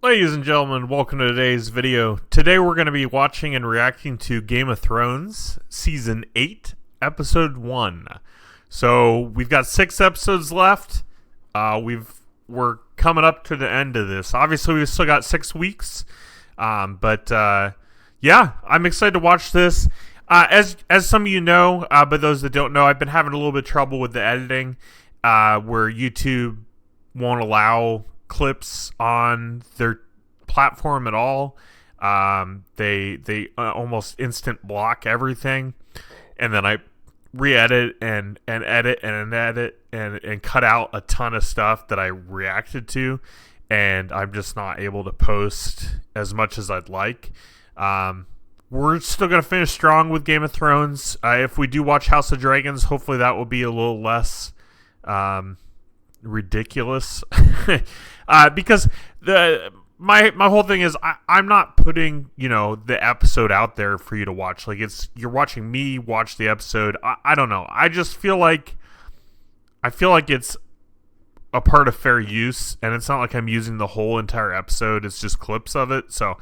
Ladies and gentlemen, welcome to today's video. Today we're going to be watching and reacting to Game of Thrones Season 8, Episode 1. So we've got 6 episodes left. We're coming up to the end of this. Obviously we've still got 6 weeks. Yeah, I'm excited to watch this. As some of you know, but those that don't know, I've been having a little bit of trouble with the editing, where YouTube won't allow clips on their platform at all. They almost instant block everything, and then I re-edit and edit and cut out a ton of stuff that I reacted to, and I'm just not able to post as much as I'd like. We're still going to finish strong with Game of Thrones. If we do watch House of Dragons, hopefully that will be a little less ridiculous. Because my whole thing is I'm not putting, the episode out there for you to watch. Like, you're watching me watch the episode. I don't know. I just feel like it's a part of fair use, and it's not like I'm using the whole entire episode. It's just clips of it. So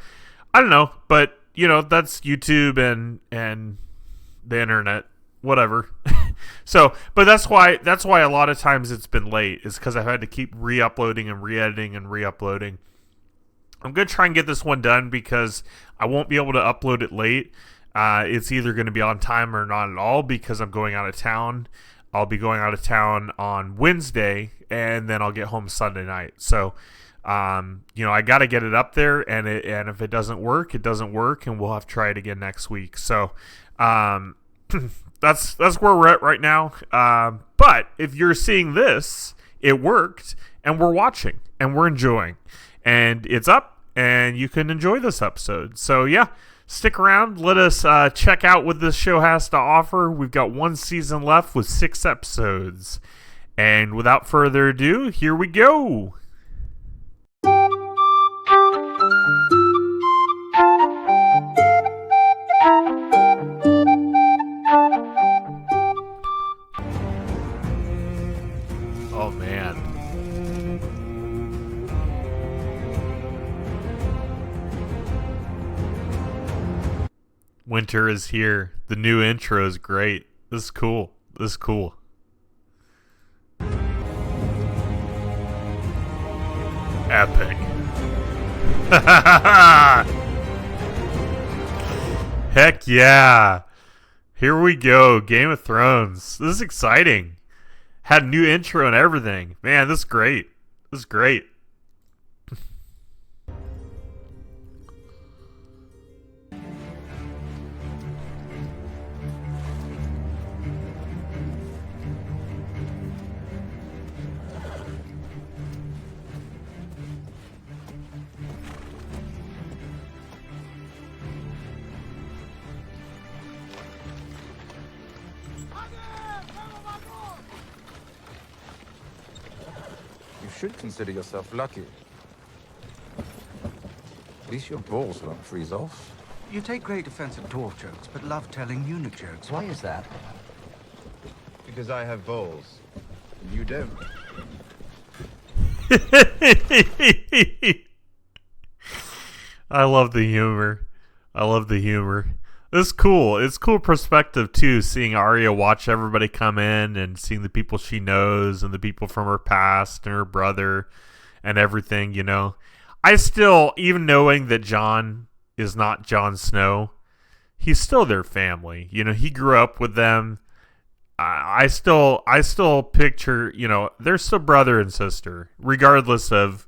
I don't know, but that's YouTube and the internet, whatever. So, but that's why a lot of times it's been late, is because I've had to keep re-uploading and re-editing and re-uploading. I'm going to try and get this one done because I won't be able to upload it late. It's either going to be on time or not at all, because I'm going out of town. I'll be going out of town on Wednesday, and then I'll get home Sunday night. So, I got to get it up there, and if it doesn't work, it doesn't work, and we'll have to try it again next week. So, that's where we're at right now. But if you're seeing this, it worked, and we're watching, and we're enjoying, and it's up, and you can enjoy this episode. So yeah, stick around. Let us check out what this show has to offer. We've got 1 season left with 6 episodes, and without further ado, here we go. Oh, man. Winter is here. The new intro is great. This is cool. Epic. Heck yeah. Here we go. Game of Thrones. This is exciting. Had a new intro and everything. Man, this is great. You should consider yourself lucky. At least your balls won't freeze off. You take great offense at dwarf jokes, but love telling eunuch jokes. Why is that? Because I have balls, and you don't. I love the humor. It's cool. It's cool perspective too, seeing Arya watch everybody come in and seeing the people she knows and the people from her past and her brother and everything, I still, even knowing that Jon is not Jon Snow, he's still their family. He grew up with them. I still picture, they're still brother and sister, regardless of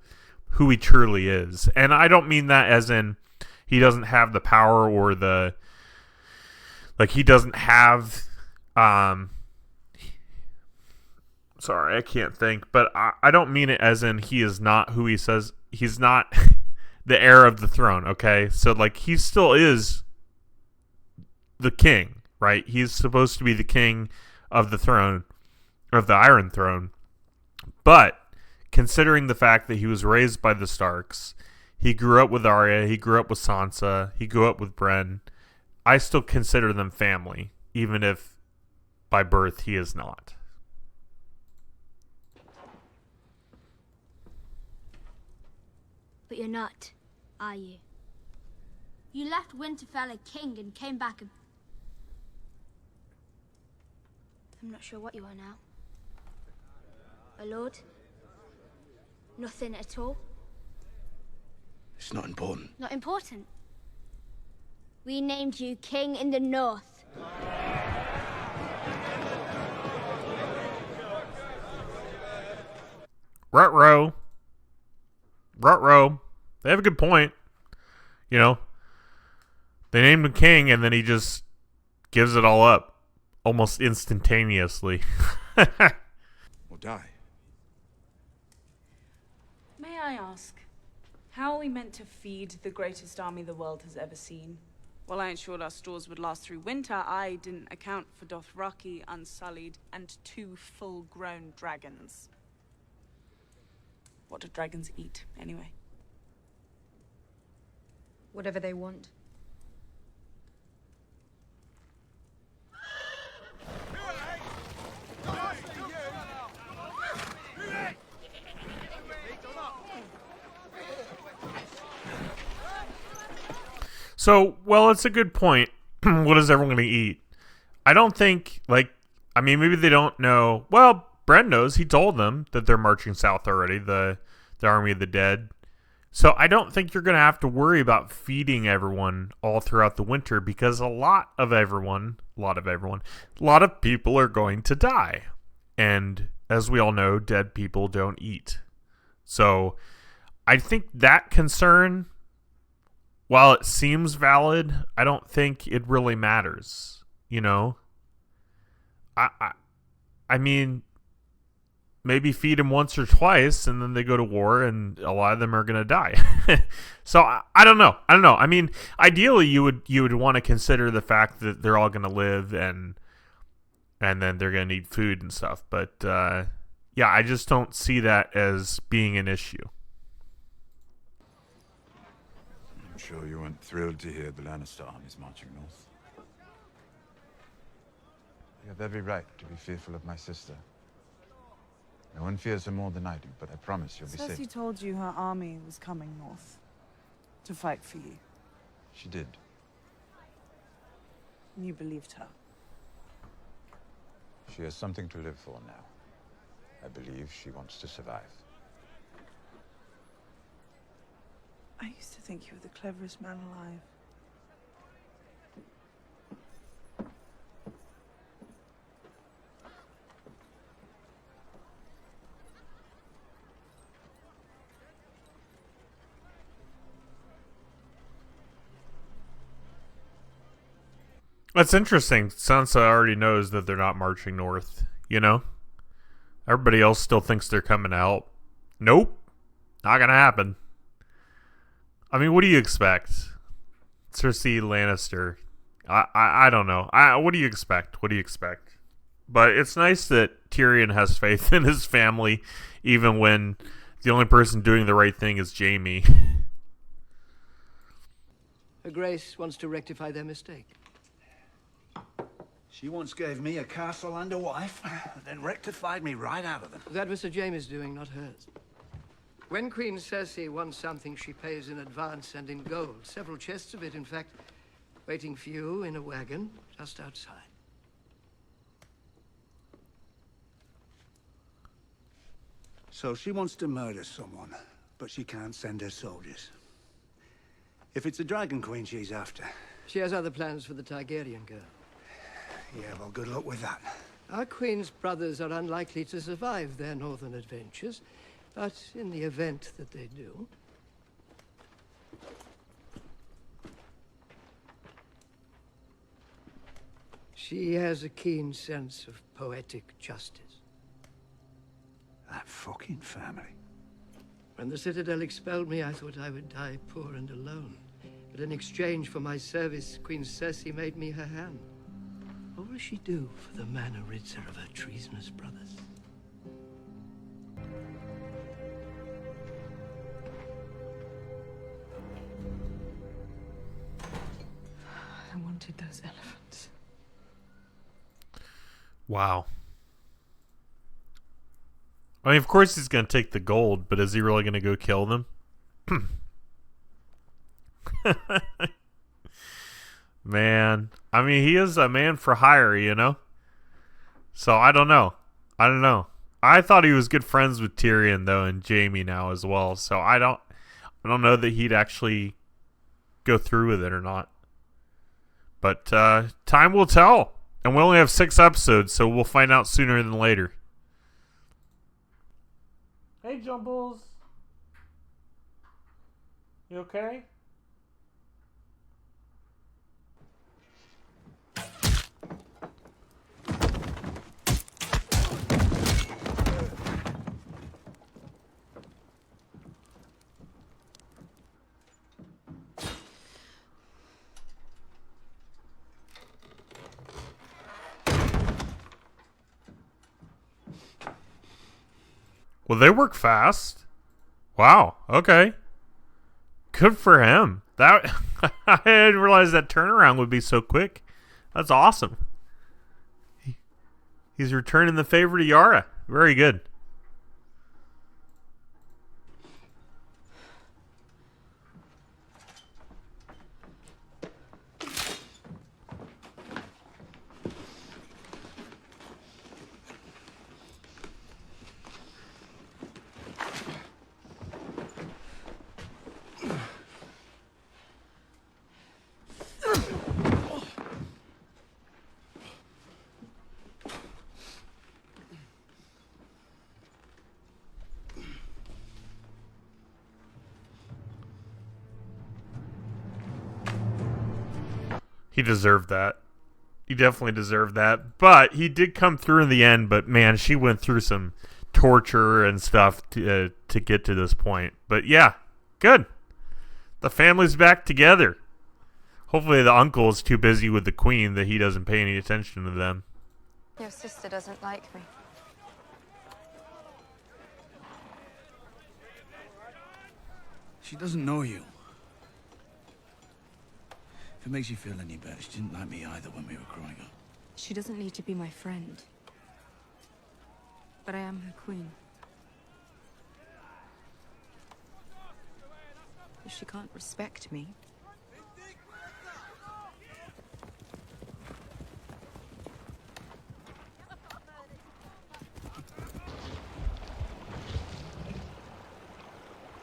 who he truly is. And I don't mean that as in he doesn't have the power or he doesn't have, sorry, I can't think, but I don't mean it as in he is not who he says. He's not the heir of the throne, okay? So, he still is the king, right? He's supposed to be the king of the throne, of the Iron Throne. But, considering the fact that he was raised by the Starks, he grew up with Arya, he grew up with Sansa, he grew up with Bran, I still consider them family, even if by birth he is not. But you're not, are you? You left Winterfell a king and came back a... I'm not sure what you are now. A lord? Nothing at all? It's not important. Not important. We named you King in the North. Ruh-roh. Ruh-roh. They have a good point. You know, they named him king and then he just gives it all up almost instantaneously. Or die. May I ask, how are we meant to feed the greatest army the world has ever seen? While I ensured our stores would last through winter, I didn't account for Dothraki, Unsullied, and 2 full-grown dragons. What do dragons eat, anyway? Whatever they want. So, well, it's a good point. What is everyone going to eat? I don't think, I mean, maybe they don't know. Well, Bran knows. He told them that they're marching south already, the Army of the Dead. So I don't think you're going to have to worry about feeding everyone all throughout the winter because a lot of people are going to die. And as we all know, dead people don't eat. So I think that concern, while it seems valid, I don't think it really matters. You know, I mean, maybe feed them once or twice, and then they go to war, and a lot of them are gonna die. So I don't know. I mean, ideally, you would want to consider the fact that they're all gonna live, and then they're gonna need food and stuff. But yeah, I just don't see that as being an issue. I'm sure you weren't thrilled to hear the Lannister army's marching north. You have every right to be fearful of my sister. No one fears her more than I do, but I promise you'll be Cersei safe. told you her army was coming north to fight for you. She did. And you believed her. She has something to live for now. I believe she wants to survive. I used to think you were the cleverest man alive. That's interesting. Sansa already knows that they're not marching north, you know? Everybody else still thinks they're coming to help. Nope. Not gonna happen. I mean, what do you expect? Cersei Lannister. I don't know. What do you expect? What do you expect? But it's nice that Tyrion has faith in his family, even when the only person doing the right thing is Jaime. Her Grace wants to rectify their mistake. She once gave me a castle and a wife, then rectified me right out of them. That was Sir Jaime's doing, not hers. When Queen Cersei wants something, she pays in advance and in gold. Several chests of it, in fact, waiting for you in a wagon just outside. So she wants to murder someone, but she can't send her soldiers. If it's a Dragon Queen she's after. She has other plans for the Targaryen girl. Yeah, well, good luck with that. Our Queen's brothers are unlikely to survive their northern adventures, but in the event that they do... she has a keen sense of poetic justice. That fucking family. When the Citadel expelled me, I thought I would die poor and alone. But in exchange for my service, Queen Cersei made me her hand. What will she do for the man who rids her of her treasonous brothers? I wanted those elephants. Wow. I mean, of course he's going to take the gold, but is he really going to go kill them? Man, I mean, he is a man for hire, you know? So I don't know. I thought he was good friends with Tyrion though, and Jaime now as well. So I don't know that he'd actually go through with it or not. But time will tell. And we only have 6 episodes, so we'll find out sooner than later. Hey, Jumbles. You okay? Well, they work fast. Wow. Okay. Good for him. That I didn't realize that turnaround would be so quick. That's awesome. He's returning the favor to Yara. Very good. He deserved that. He definitely deserved that. But he did come through in the end. But man, she went through some torture and stuff to get to this point. But yeah, good. The family's back together. Hopefully the uncle is too busy with the queen that he doesn't pay any attention to them. Your sister doesn't like me. She doesn't know you. If it makes you feel any better, she didn't like me either when we were growing up. She doesn't need to be my friend. But I am her queen. If she can't respect me...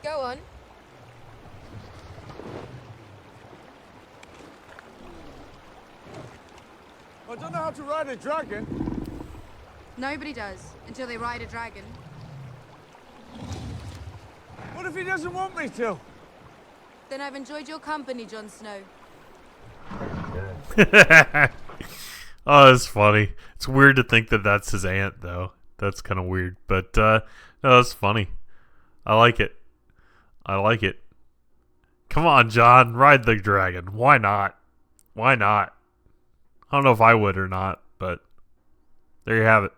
Go on. I don't know how to ride a dragon. Nobody does, until they ride a dragon. What if he doesn't want me to? Then I've enjoyed your company, Jon Snow. Oh, that's funny. It's weird to think that that's his aunt, though. That's kind of weird. But, no, that's funny. I like it. I like it. Come on, Jon. Ride the dragon. Why not? Why not? I don't know if I would or not, but there you have it.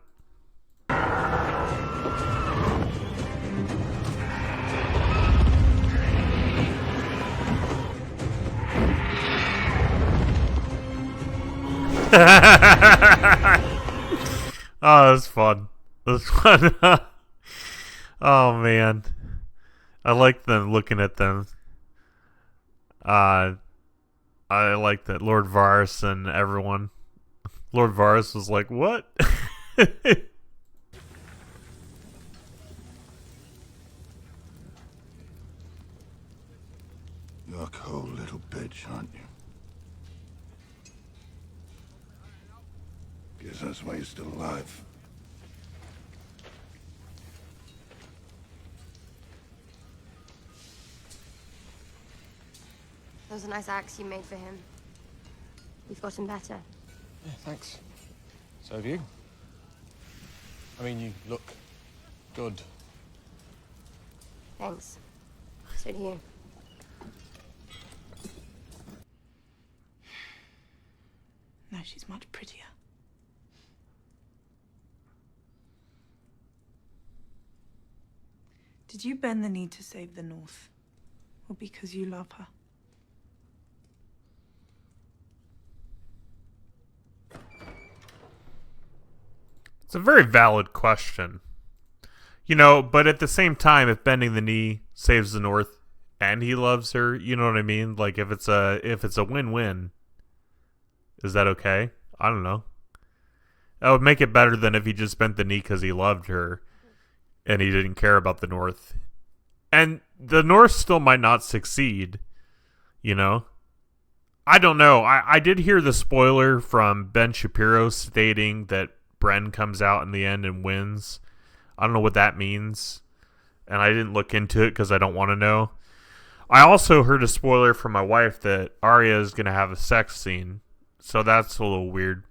Oh, that's fun. That's fun. Oh, man. I like them looking at them. I like that Lord Varys and everyone. Lord Varys was like, what? You're a cold little bitch, aren't you? Guess that's why you're still alive. That was a nice axe you made for him. You've gotten better. Yeah, thanks. So have you. I mean, you look good. Thanks. So do you. No, she's much prettier. Did you bend the knee to save the North? Or because you love her? It's a very valid question. You know, but at the same time, if bending the knee saves the North and he loves her, you know what I mean? Like if it's a win-win, is that okay? I don't know. That would make it better than if he just bent the knee because he loved her and he didn't care about the North. And the North still might not succeed, you know? I don't know. I did hear the spoiler from Ben Shapiro stating that Bren comes out in the end and wins. I don't know what that means. And I didn't look into it because I don't want to know. I also heard a spoiler from my wife that Arya is going to have a sex scene. So that's a little weird.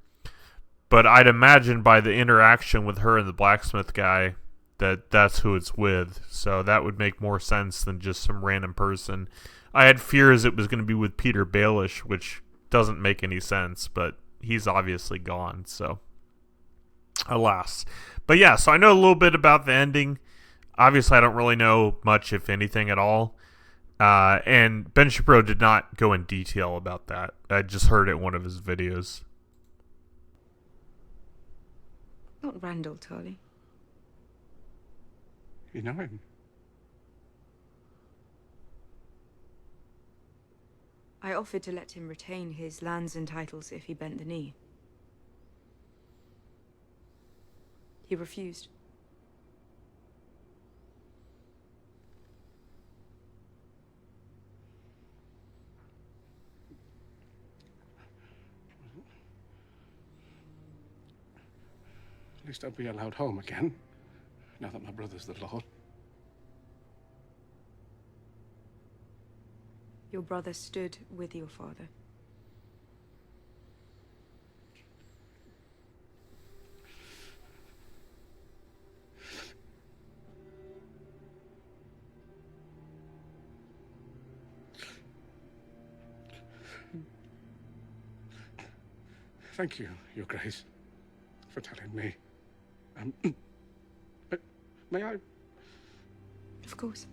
But I'd imagine by the interaction with her and the blacksmith guy that that's who it's with. So that would make more sense than just some random person. I had fears it was going to be with Peter Baelish, which doesn't make any sense, but he's obviously gone, so alas. But yeah, so I know a little bit about the ending. Obviously, I don't really know much, if anything, at all. And Ben Shapiro did not go in detail about that. I just heard it in one of his videos. Not Randall Tully. You know him? I offered to let him retain his lands and titles if he bent the knee. He refused. At least I'll be allowed home again, now that my brother's the Lord. Your brother stood with your father. Thank you, Your Grace, for telling me. But may I? Of course.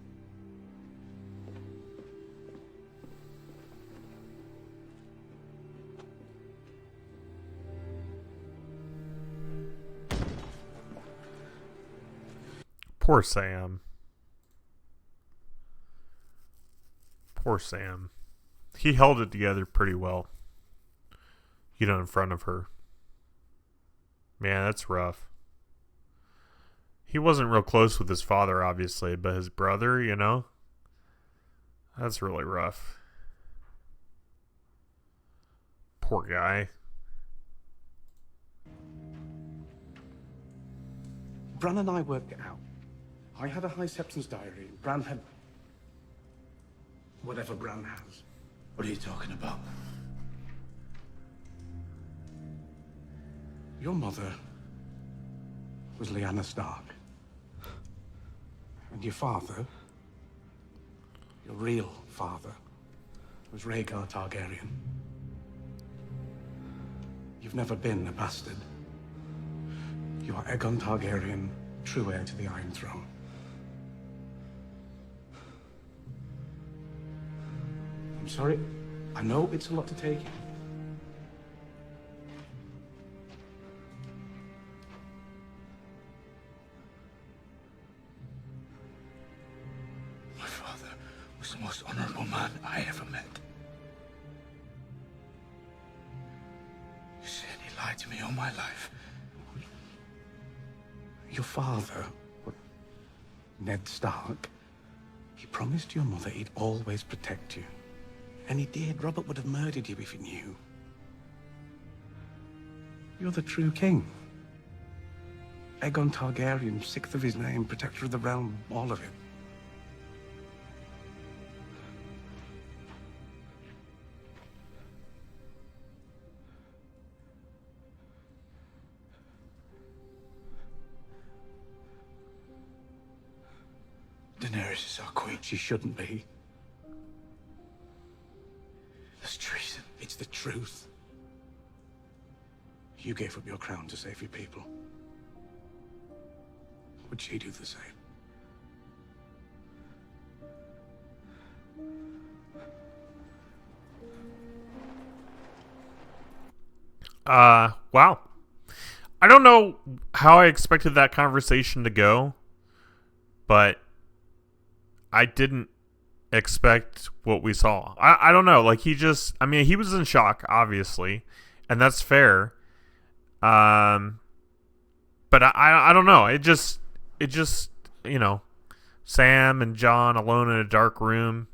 Poor Sam. Poor Sam. He held it together pretty well. You know, in front of her. Man, that's rough. He wasn't real close with his father, obviously, but his brother, you know? That's really rough. Poor guy. Bran and I worked it out. I had a High Septon's diary. Bran had whatever Bran has. What are you talking about? Your mother was Lyanna Stark. And your father, your real father, was Rhaegar Targaryen. You've never been a bastard. You are Aegon Targaryen, true heir to the Iron Throne. I'm sorry. I know it's a lot to take in. My father was the most honorable man I ever met. You said he lied to me all my life. Your father, Ned Stark, he promised your mother he'd always protect you. And he did. Robert would have murdered you if he knew. You're the true king. Aegon Targaryen, sixth of his name, protector of the realm, all of it. Daenerys is our queen. She shouldn't be. That's treason. It's the truth. You gave up your crown to save your people. Would she do the same? Wow. I don't know how I expected that conversation to go, but I didn't expect what we saw. I don't know. Like, he was in shock, obviously, and that's fair. But I don't know. It just, Sam and John alone in a dark room.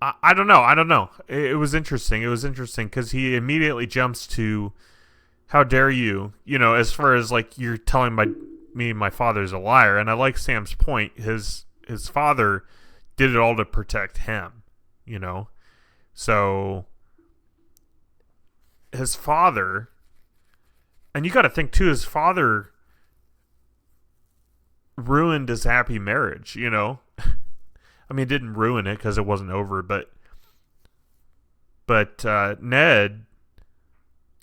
I don't know. It was interesting. It was interesting because he immediately jumps to, how dare you? As far as like, you're telling my father's a liar. And I like Sam's point. His father did it all to protect him, So his father, and you got to think too, his father ruined his happy marriage, I mean, it didn't ruin it because it wasn't over, but Ned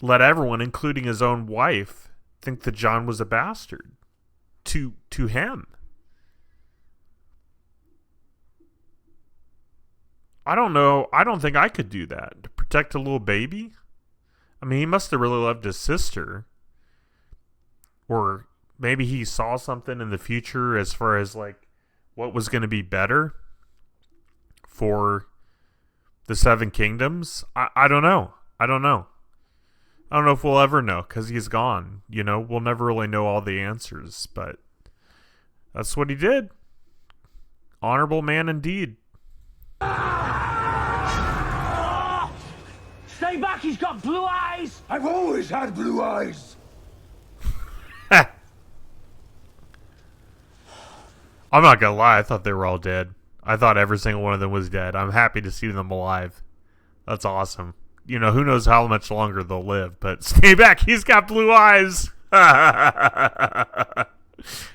let everyone, including his own wife, think that John was a bastard to him. I don't know. I don't think I could do that. To protect a little baby? I mean, he must have really loved his sister. Or maybe he saw something in the future as far as, like, what was going to be better for the Seven Kingdoms. I don't know. I don't know if we'll ever know because he's gone. We'll never really know all the answers, but that's what he did. Honorable man indeed. Stay back, he's got blue eyes! I've always had blue eyes! I'm not gonna lie, I thought they were all dead. I thought every single one of them was dead. I'm happy to see them alive. That's awesome. Who knows how much longer they'll live, but stay back, he's got blue eyes! And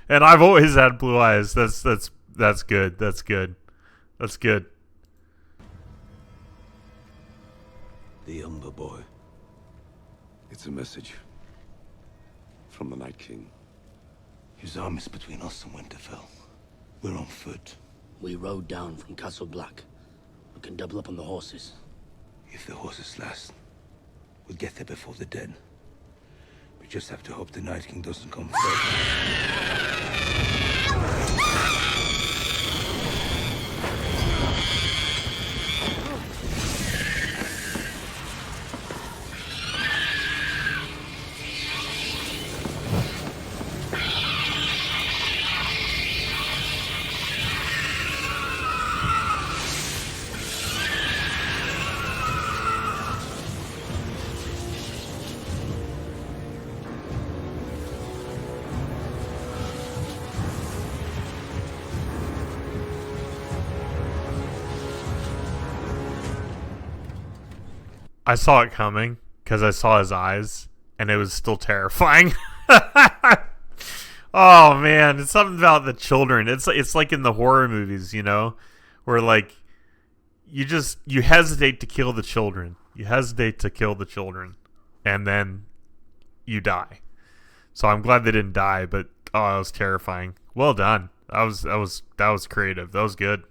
I've always had blue eyes. That's good. That's good. That's good. The Umber boy. It's a message from the Night King. His arm is between us and Winterfell. We're on foot. We rode down from Castle Black. We can double up on the horses. If the horses last, we'll get there before the dead. We just have to hope the Night King doesn't come first. I saw it coming because I saw his eyes, and it was still terrifying. Oh man, it's something about the children. It's like in the horror movies, where like you hesitate to kill the children. You hesitate to kill the children, and then you die. So I'm glad they didn't die, but that was terrifying. Well done. That was creative. That was good.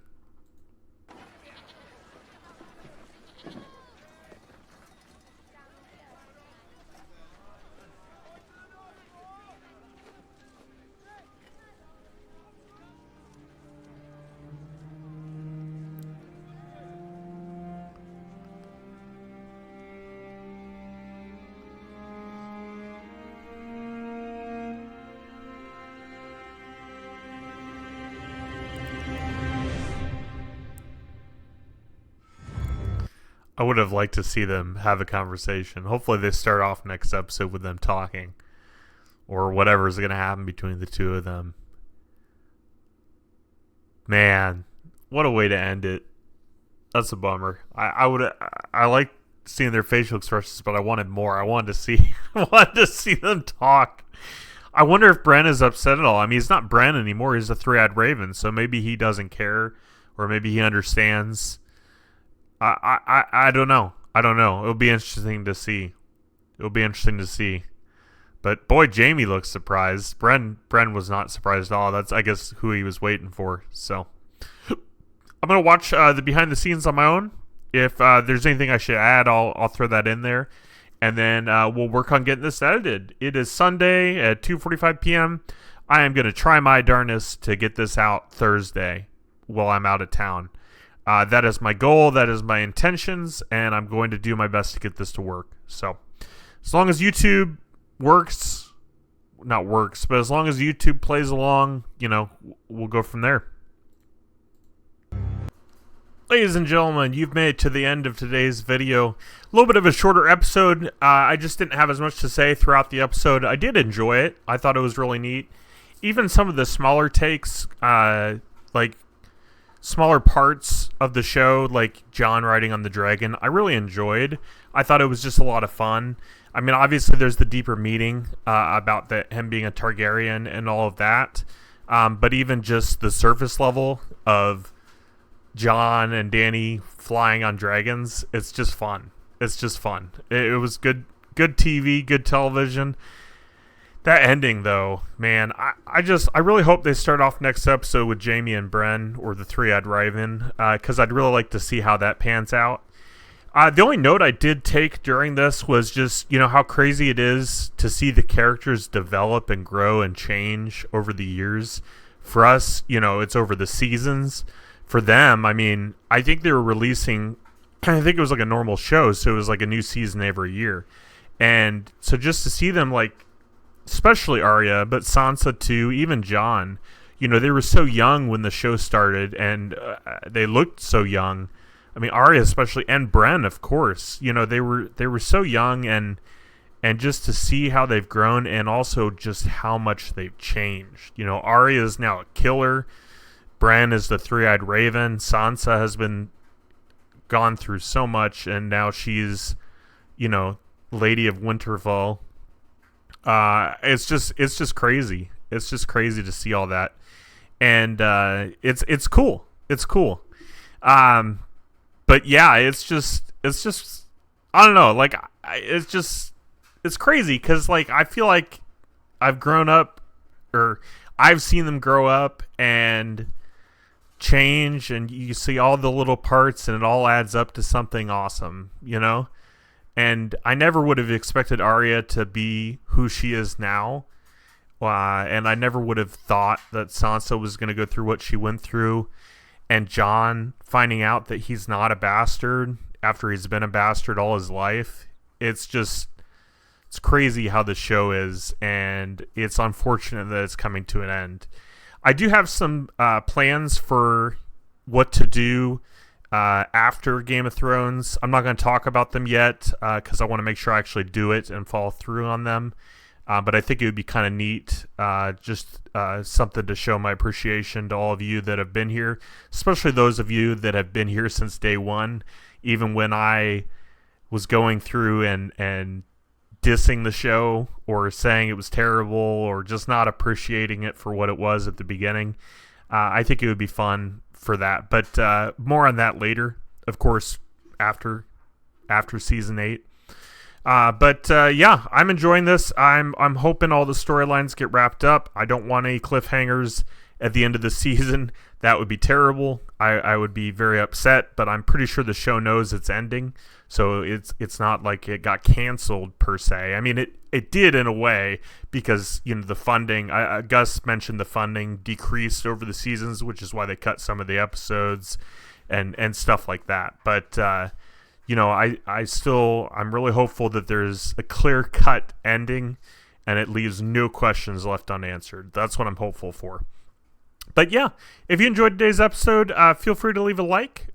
I would have liked to see them have a conversation. Hopefully they start off next episode with them talking. Or whatever is going to happen between the two of them. Man, what a way to end it. That's a bummer. I like seeing their facial expressions, but I wanted more. I wanted to see them talk. I wonder if Bran is upset at all. I mean, he's not Bran anymore. He's a three-eyed raven, so maybe he doesn't care, or maybe he understands. I don't know. It'll be interesting to see. But boy, Jaime looks surprised. Bren was not surprised at all. That's, I guess, who he was waiting for. So I'm gonna watch the behind the scenes on my own. If there's anything I should add, I'll throw that in there, and then we'll work on getting this edited. It is Sunday at 2:45 p.m. I am gonna try my darnest to get this out Thursday while I'm out of town. That is my goal. That is my intentions, and I'm going to do my best to get this to work. So as long as YouTube not works, but as long as YouTube plays along, we'll go from there. Ladies and gentlemen, you've made it to the end of today's video. A little bit of a shorter episode. I just didn't have as much to say throughout the episode. I did enjoy it. I thought it was really neat. Even some of the smaller takes, like smaller parts of the show, like Jon riding on the dragon, I really enjoyed. I thought it was just a lot of fun. I mean, obviously there's the deeper meaning about him being a Targaryen and all of that. But even just the surface level of Jon and Dany flying on dragons, it's just fun. It's just fun. It was good TV, good television. That ending, though, man, I really hope they start off next episode with Jaime and Bren, or the Three-Eyed Raven, because I'd really like to see how that pans out. The only note I did take during this was just, how crazy it is to see the characters develop and grow and change over the years. For us, it's over the seasons. For them, I mean, I think they were releasing, I think it was like a normal show, so it was like a new season every year. And so just to see them, like, especially Arya, but Sansa too, even Jon, they were so young when the show started, and they looked so young. I mean, Arya especially, and Bren, of course. They were so young, and just to see how they've grown, and also just how much they've changed. Arya is now a killer. Bran is the Three-Eyed Raven. Sansa has been gone through so much, and now she's, Lady of Winterfell. It's just crazy. It's just crazy to see all that, and it's cool. It's cool. But yeah, it's just I don't know. Like, it's crazy because, like, I feel like I've grown up, or I've seen them grow up and change, and you see all the little parts, and it all adds up to something awesome, And I never would have expected Arya to be who she is now, and I never would have thought that Sansa was going to go through what she went through, and Jon finding out that he's not a bastard after he's been a bastard all his life. It's crazy how the show is, and it's unfortunate that it's coming to an end. I do have some plans for what to do after Game of Thrones. I'm not going to talk about them yet because I want to make sure I actually do it and follow through on them. But I think it would be kind of neat, just something to show my appreciation to all of you that have been here, especially those of you that have been here since day one, even when I was going through and dissing the show or saying it was terrible or just not appreciating it for what it was at the beginning. I think it would be fun for that, but more on that later, of course, after season 8. Yeah, I'm enjoying this. I'm hoping all the storylines get wrapped up. I don't want any cliffhangers at the end of the season. That would be terrible. I would be very upset, but I'm pretty sure the show knows it's ending, so it's not like it got canceled per se. I mean, it did in a way, because the funding, Gus mentioned the funding decreased over the seasons, which is why they cut some of the episodes and stuff like that. But I'm really hopeful that there's a clear-cut ending and it leaves no questions left unanswered. That's what I'm hopeful for. But yeah, if you enjoyed today's episode, feel free to leave a like.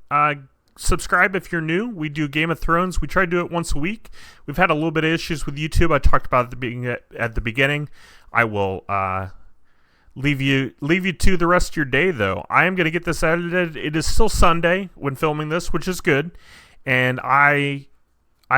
Subscribe if you're new. We do Game of Thrones. We try to do it once a week. We've had a little bit of issues with YouTube. I talked about it at the beginning. I will leave you to the rest of your day, though. I am going to get this edited. It is still Sunday when filming this, which is good. And I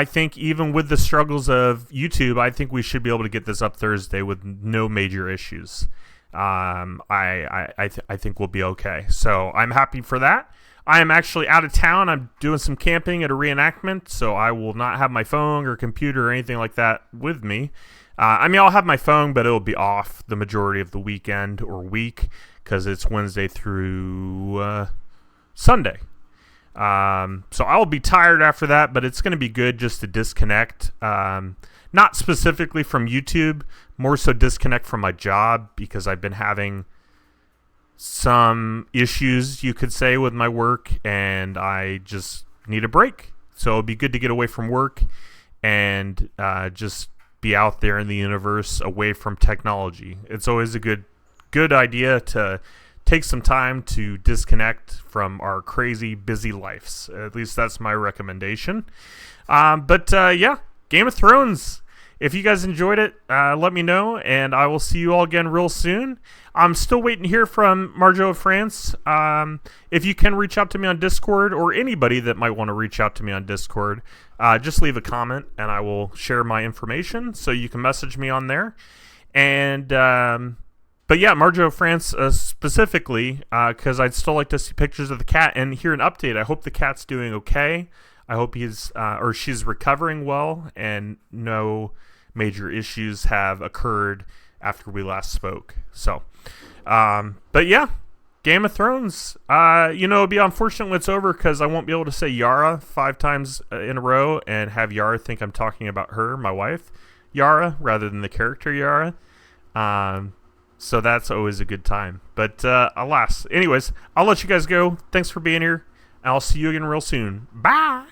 think even with the struggles of YouTube, I think we should be able to get this up Thursday with no major issues. I think we'll be okay. So I'm happy for that. I am actually out of town. I'm doing some camping at a reenactment, so I will not have my phone or computer or anything like that with me. I'll have my phone, but it'll be off the majority of the weekend or week because it's Wednesday through Sunday. So I will be tired after that, but it's going to be good just to disconnect. Not specifically from YouTube, more so disconnect from my job, because I've been having some issues, you could say, with my work, and I just need a break. So it'd be good to get away from work and just be out there in the universe, away from technology. It's always a good idea to take some time to disconnect from our crazy busy lives. At least that's my recommendation. But Game of Thrones. If you guys enjoyed it, let me know, and I will see you all again real soon. I'm still waiting to hear from Marjo of France. If you can reach out to me on Discord, or anybody that might want to reach out to me on Discord, just leave a comment, and I will share my information, so you can message me on there. And but yeah, Marjo of France specifically, because I'd still like to see pictures of the cat and hear an update. I hope the cat's doing okay. I hope he's or she's recovering well, and no major issues have occurred after we last spoke. So, but yeah, Game of Thrones. It'd be unfortunate when it's over, because I won't be able to say Yara 5 times in a row and have Yara think I'm talking about her, my wife, Yara, rather than the character Yara. So that's always a good time. But alas. Anyways, I'll let you guys go. Thanks for being here. I'll see you again real soon. Bye.